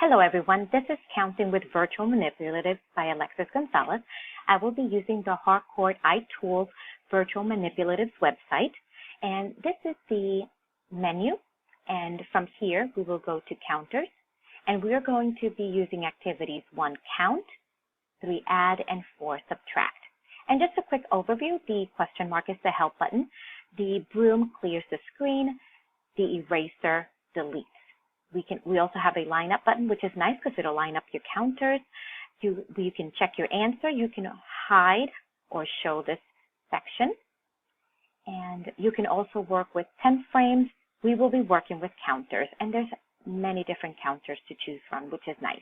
Hello everyone, this is Counting with Virtual Manipulatives by Alexis Gonzalez. I will be using the Harcourt iTools Virtual Manipulatives website, and this is the menu, and from here we will go to counters, and we are going to be using activities 1 count, 3 add, and 4 subtract. And just a quick overview, the question mark is the help button, the broom clears the screen, the eraser deletes. We also have a line up button, which is nice because it'll line up your counters. You can check your answer. You can hide or show this section. And you can also work with 10 frames. We will be working with counters, and there's many different counters to choose from, which is nice.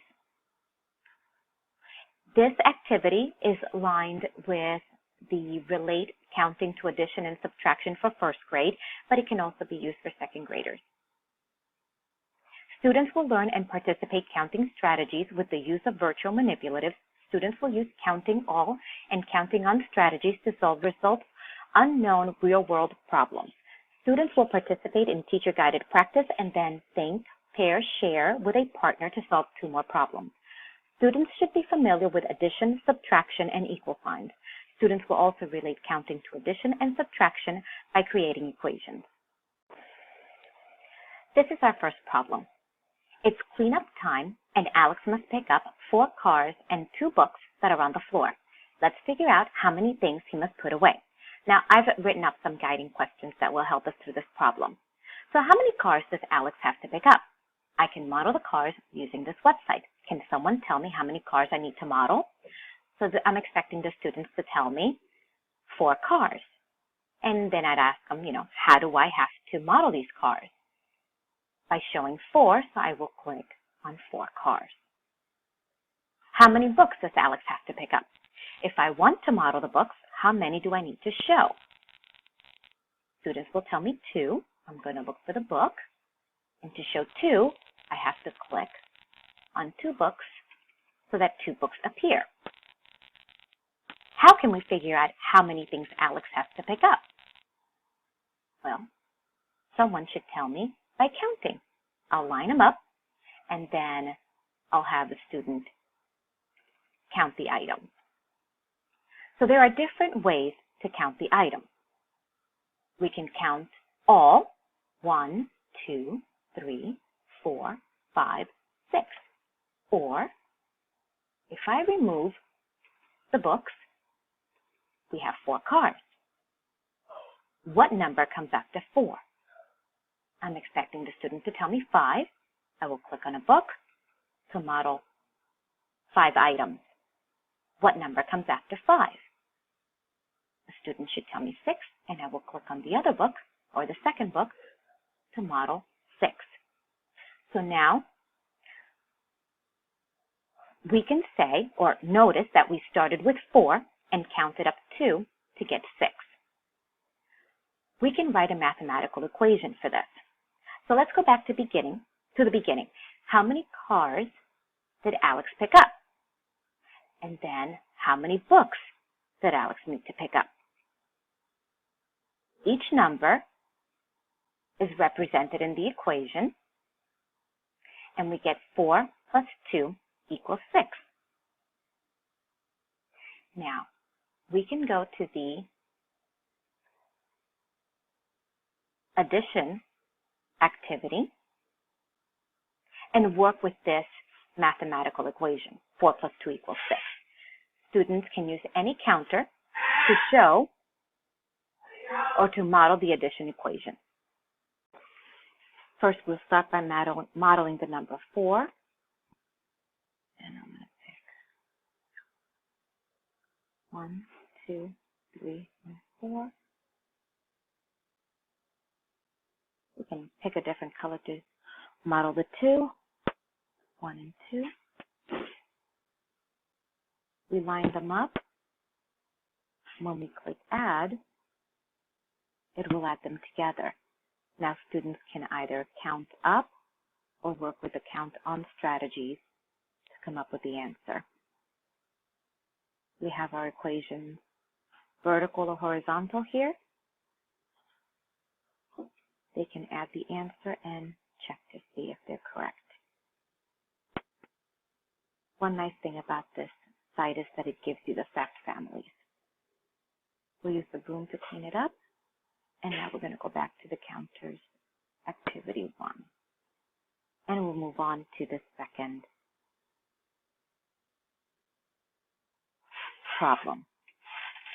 This activity is lined with the Relate Counting to Addition and Subtraction for first grade, but it can also be used for second graders. Students will learn and participate counting strategies with the use of virtual manipulatives. Students will use counting all and counting on strategies to solve results unknown real-world problems. Students will participate in teacher-guided practice and then think, pair, share with a partner to solve 2 more problems. Students should be familiar with addition, subtraction, and equal signs. Students will also relate counting to addition and subtraction by creating equations. This is our first problem. It's cleanup time, and Alex must pick up 4 cars and 2 books that are on the floor. Let's figure out how many things he must put away. Now, I've written up some guiding questions that will help us through this problem. So how many cars does Alex have to pick up? I can model the cars using this website. Can someone tell me how many cars I need to model? So I'm expecting the students to tell me 4 cars. And then I'd ask them, how do I have to model these cars? By showing 4, so I will click on 4 cars. How many books does Alex have to pick up? If I want to model the books, how many do I need to show? Students will tell me 2. I'm going to look for the book. And to show 2, I have to click on 2 books so that 2 books appear. How can we figure out how many things Alex has to pick up? Well, someone should tell me by counting. I'll line them up, and then I'll have the student count the items. So there are different ways to count the items. We can count all, 1, 2, 3, 4, 5, 6. Or, if I remove the books, we have 4 cars. What number comes after 4? I'm expecting the student to tell me 5. I will click on a book to model 5 items. What number comes after 5? The student should tell me 6, and I will click on the other book, or the second book, to model 6. So now, we can say, or notice that we started with 4 and counted up 2 to get 6. We can write a mathematical equation for this. So let's go back to the beginning. How many cars did Alex pick up? And then how many books did Alex need to pick up? Each number is represented in the equation, and we get 4 plus 2 equals 6. Now, we can go to the addition activity and work with this mathematical equation, 4 plus 2 equals 6. Students can use any counter to show or to model the addition equation. First, we'll start by modeling the number 4. And I'm going to pick 1, 2, 3, and 4. We can pick a different color to model the 2, 1 and 2. We line them up. When we click Add, it will add them together. Now students can either count up or work with the count on strategies to come up with the answer. We have our equations vertical or horizontal here. They can add the answer and check to see if they're correct. One nice thing about this site is that it gives you the fact families. We'll use the broom to clean it up. And now we're going to go back to the counters, activity 1. And we'll move on to the second problem.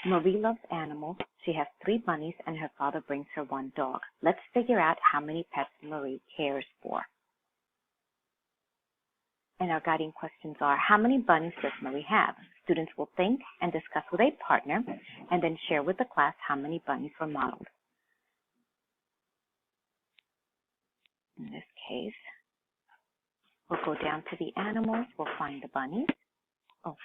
Marie loves animals. She has 3 bunnies and her father brings her 1 dog. Let's figure out how many pets Marie cares for. And our guiding questions are, how many bunnies does Marie have? Students will think and discuss with a partner and then share with the class how many bunnies were modeled. In this case, we'll go down to the animals, we'll find the bunnies. Oh.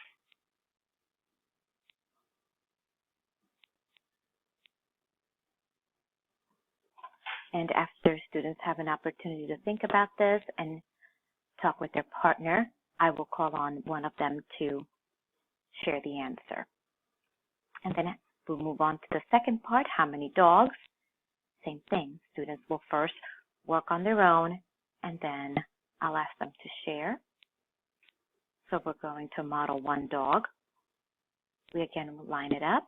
And after students have an opportunity to think about this and talk with their partner, I will call on one of them to share the answer. And then we'll move on to the second part, how many dogs? Same thing, students will first work on their own, and then I'll ask them to share. So we're going to model 1 dog. We again will line it up,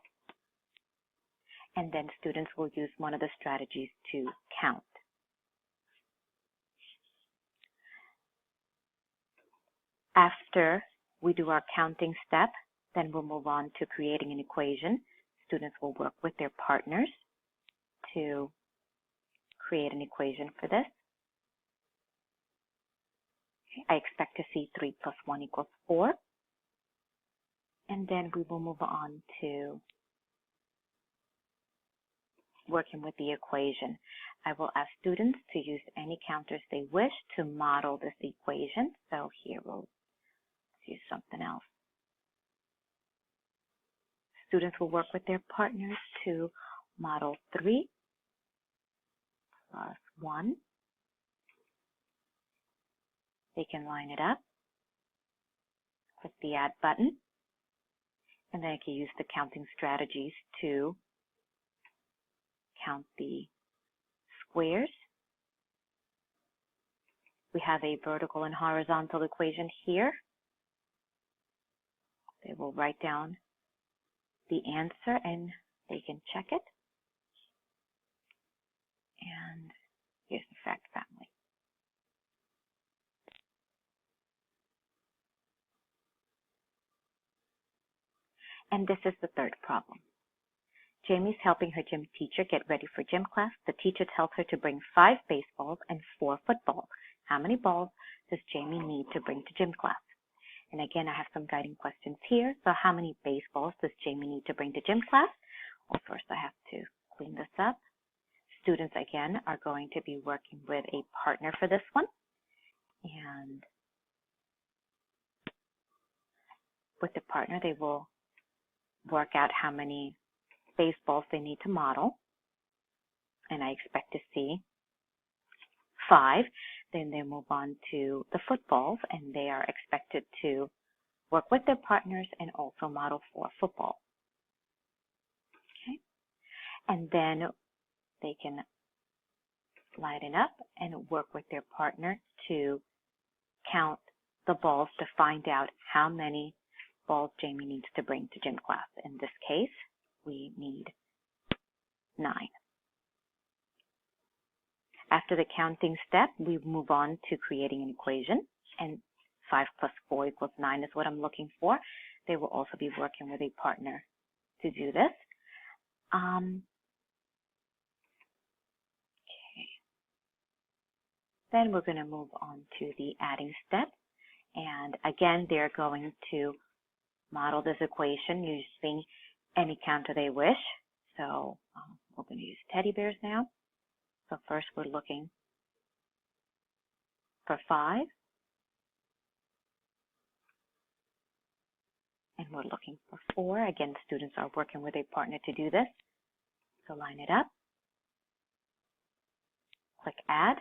and then students will use one of the strategies to count. After we do our counting step, then we'll move on to creating an equation. Students will work with their partners to create an equation for this. Okay, I expect to see 3 plus 1 equals 4. And then we will move on to working with the equation. I will ask students to use any counters they wish to model this equation. So here we'll use something else. Students will work with their partners to model 3 plus 1. They can line it up, click the add button, and then I can use the counting strategies to count the squares. We have a vertical and horizontal equation here. They will write down the answer and they can check it. And here's the fact family. And this is the third problem. Jamie's helping her gym teacher get ready for gym class. The teacher tells her to bring 5 baseballs and 4 footballs. How many balls does Jamie need to bring to gym class? And again, I have some guiding questions here. So how many baseballs does Jamie need to bring to gym class? Well, first I have to clean this up. Students, again, are going to be working with a partner for this one. And with the partner, they will work out how many baseballs they need to model. And I expect to see 5. Then they move on to the footballs, and they are expected to work with their partners and also model 4 footballs. Okay. And then they can line it up and work with their partner to count the balls to find out how many balls Jamie needs to bring to gym class. In this case, we need 9. After the counting step, we move on to creating an equation, and 5 plus 4 equals 9 is what I'm looking for. They will also be working with a partner to do this. Okay. Then we're going to move on to the adding step, and again, they're going to model this equation using any counter they wish. So we're going to use teddy bears now. So first we're looking for 5. And we're looking for 4. Again, students are working with a partner to do this. So line it up. Click add.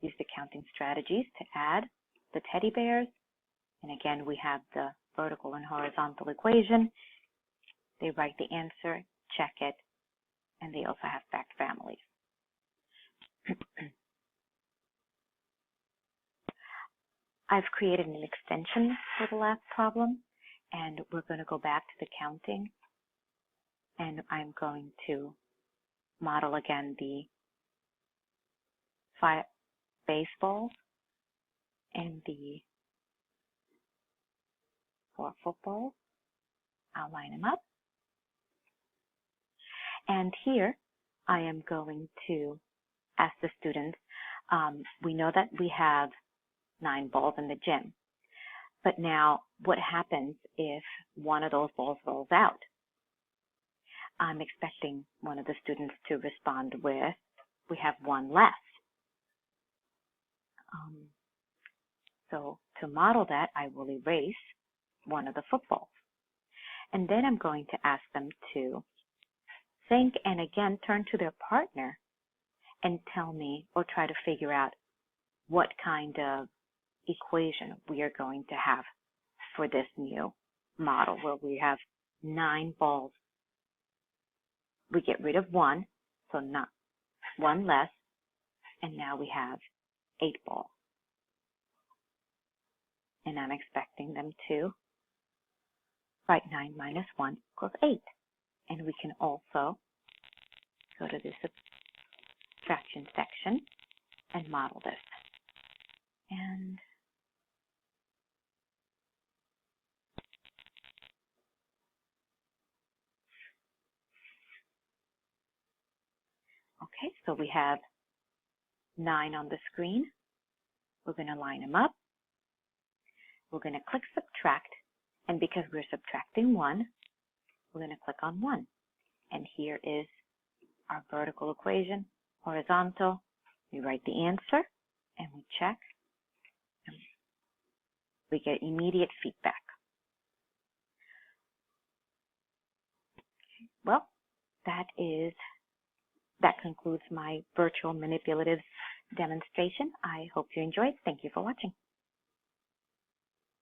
Use the counting strategies to add the teddy bears. And again, we have the vertical and horizontal equation. They write the answer, check it, and they also have fact families. I've created an extension for the last problem, and we're going to go back to the counting, and I'm going to model again the 5 baseballs and the 4 footballs. I'll line them up. And here I am going to ask the students, we know that we have 9 balls in the gym, but now what happens if one of those balls rolls out? I'm expecting one of the students to respond with, we have 1 less. So to model that, I will erase one of the footballs. And then I'm going to ask them to think and again turn to their partner and tell me or try to figure out what kind of equation we are going to have for this new model where we have 9 balls. We get rid of 1, so not 1 less, and now we have 8 balls. And I'm expecting them to write 9 minus 1 equals 8. And we can also go to the subtraction section and model this. And okay, so we have 9 on the screen. We're going to line them up. We're going to click subtract, and because we're subtracting 1, we're going to click on 1. And here is our vertical equation, horizontal. We write the answer, and we check. And we get immediate feedback. Well, that concludes my virtual manipulatives demonstration. I hope you enjoyed. Thank you for watching.